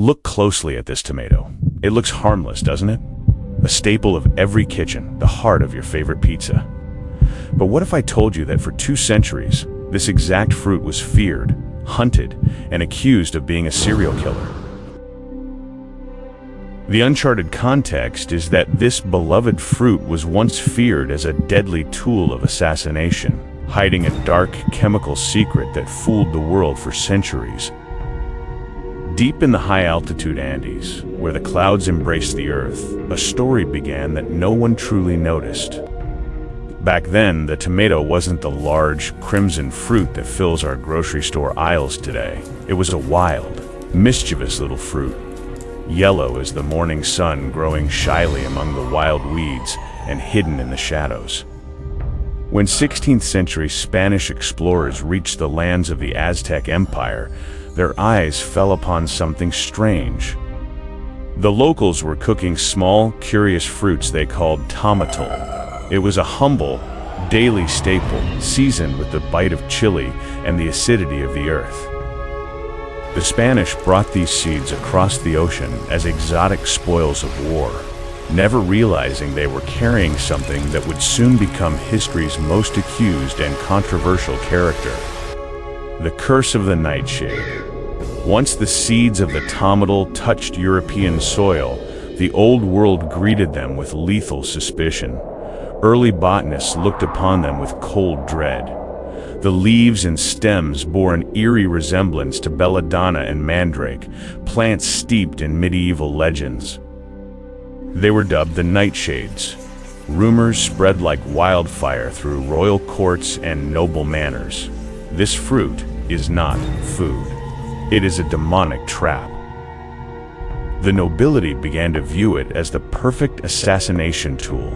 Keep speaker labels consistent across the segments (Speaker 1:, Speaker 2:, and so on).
Speaker 1: Look closely at this tomato. It looks harmless, doesn't it? A staple of every kitchen, the heart of your favorite pizza. But what if I told you that for 2 centuries, this exact fruit was feared, hunted, and accused of being a serial killer? The uncharted context is that this beloved fruit was once feared as a deadly tool of assassination, hiding a dark chemical secret that fooled the world for centuries. Deep in the high-altitude Andes, where the clouds embraced the earth, a story began that no one truly noticed. Back then, the tomato wasn't the large, crimson fruit that fills our grocery store aisles today. It was a wild, mischievous little fruit, yellow as the morning sun, growing shyly among the wild weeds and hidden in the shadows. When 16th century Spanish explorers reached the lands of the Aztec Empire, their eyes fell upon something strange. The locals were cooking small, curious fruits they called tomatl. It was a humble, daily staple, seasoned with the bite of chili and the acidity of the earth. The Spanish brought these seeds across the ocean as exotic spoils of war, never realizing they were carrying something that would soon become history's most accused and controversial character: the curse of the nightshade. Once the seeds of the tomatl touched European soil, the old world greeted them with lethal suspicion. Early botanists looked upon them with cold dread. The leaves and stems bore an eerie resemblance to belladonna and mandrake, plants steeped in medieval legends. They were dubbed the nightshades. Rumors spread like wildfire through royal courts and noble manors. This fruit is not food. It is a demonic trap. The nobility began to view it as the perfect assassination tool,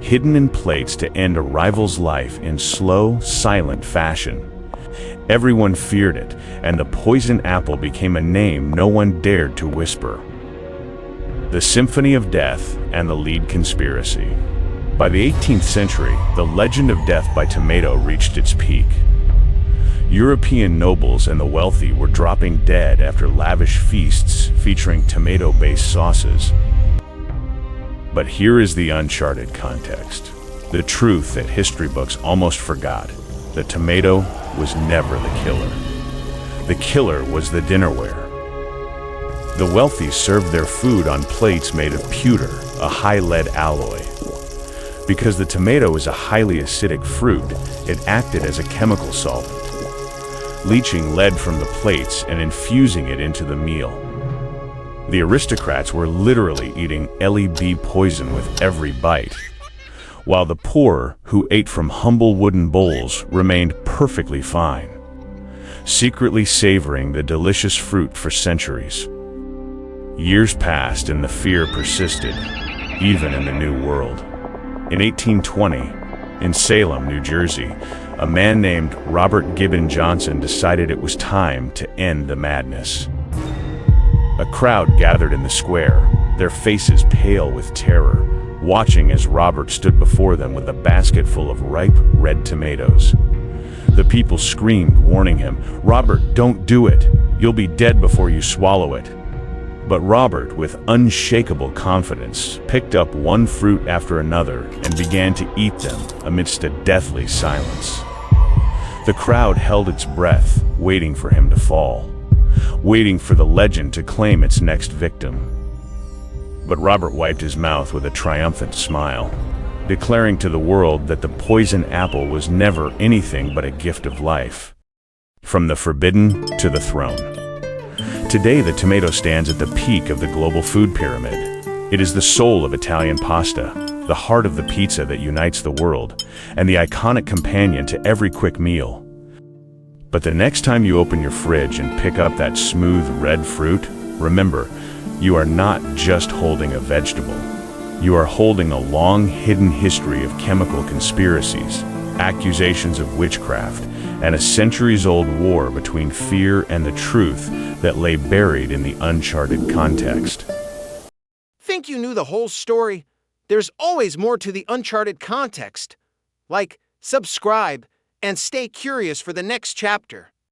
Speaker 1: hidden in plates to end a rival's life in slow, silent fashion. Everyone feared it, and the poison apple became a name no one dared to whisper. The Symphony of Death and the Lead Conspiracy. By the 18th century, the legend of death by tomato reached its peak. European nobles and the wealthy were dropping dead after lavish feasts featuring tomato-based sauces. But here is the uncharted context, the truth that history books almost forgot. The tomato was never the killer. The killer was the dinnerware. The wealthy served their food on plates made of pewter, a high-lead alloy. Because the tomato is a highly acidic fruit, it acted as a chemical solvent, leaching lead from the plates and infusing it into the meal. The aristocrats were literally eating lead poison with every bite, while the poor, who ate from humble wooden bowls, remained perfectly fine, secretly savoring the delicious fruit for centuries. Years passed and the fear persisted, even in the New World. In 1820, in Salem, New Jersey, a man named Robert Gibbon Johnson decided it was time to end the madness. A crowd gathered in the square, their faces pale with terror, watching as Robert stood before them with a basket full of ripe, red tomatoes. The people screamed, warning him, "Robert, don't do it. You'll be dead before you swallow it." But Robert, with unshakable confidence, picked up one fruit after another and began to eat them amidst a deathly silence. The crowd held its breath, waiting for him to fall, waiting for the legend to claim its next victim. But Robert wiped his mouth with a triumphant smile, declaring to the world that the poison apple was never anything but a gift of life. From the forbidden to the throne. Today, the tomato stands at the peak of the global food pyramid. It is the soul of Italian pasta, the heart of the pizza that unites the world, and the iconic companion to every quick meal. But the next time you open your fridge and pick up that smooth red fruit, remember, you are not just holding a vegetable. You are holding a long hidden history of chemical conspiracies, accusations of witchcraft, and a centuries-old war between fear and the truth that lay buried in the uncharted context.
Speaker 2: Think you knew the whole story? There's always more to the uncharted context. Like, subscribe, and stay curious for the next chapter.